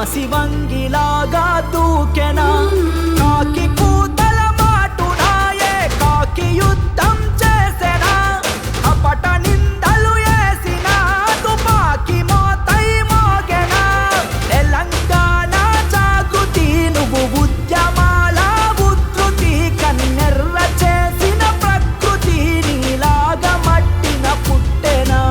శివంగిలాగా దూకెనా కాకి కూతల మాటునాయే కాకి యుద్ధం చేసెనా అపట నిందలు వేసిన తుపాకి మోతై మోగెనా తెలంగాణ జాగృతి నువ్వు ఉద్యమాల ఉధృతి కన్నెర్ర చేసిన ప్రకృతి నీలాగా మట్టిన పుట్టెనా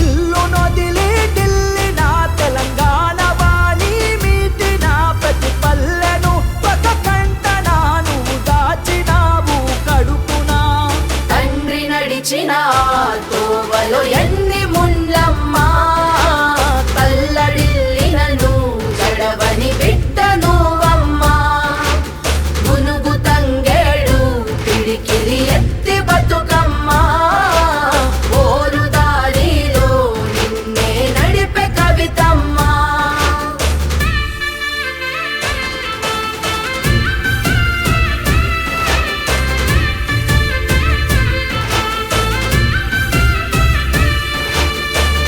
ఇల్లు నొదిలి ఢిల్లిన తెలంగాణ వాణి మీటిన ప్రతి పల్లెను ఒక కంటన నువ్వు దాచినావు కడుపునా తండ్రి నడిచిన తోవలో ఎన్ని ముండ్లమ్మా తల్లడిల్లినను గడవని బిడ్డ నువ్వమ్మా మునుగు తంగేడు పిడికిలి ఎత్తి బతుకమ్మా ఓరు దారిలో నిన్నే నడిపే కవితమ్మా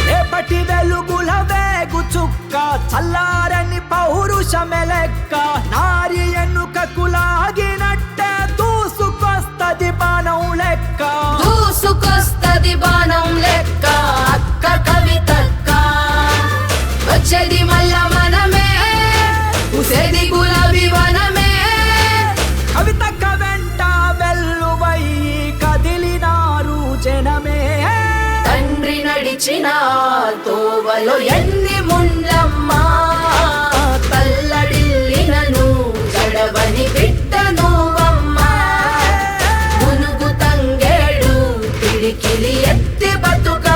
రేపటి వెలుగుల వేగు చుక్క చల్లారని పౌరుషమే లెక్క నారి ఎన్నుకకు లాగినట్టే దూసుకొస్తది బాణం లెక్క దూసుకొస్తది బాణం లెక్క అక్క కవితక్క వచ్చేది మల్ల మనమే ఉసేది గులాబీ వనమే కవితక్క వెంట వెల్లువై కదిలినారు జనమే తండ్రి నడిచిన తోవలో ఎన్ని ముండ్లమ్మా తల్లడిల్లినను గడవని బిడ్డ నువ్వమ్మా మునుగు తంగేడు పిడికిలి ఎత్తి బతుక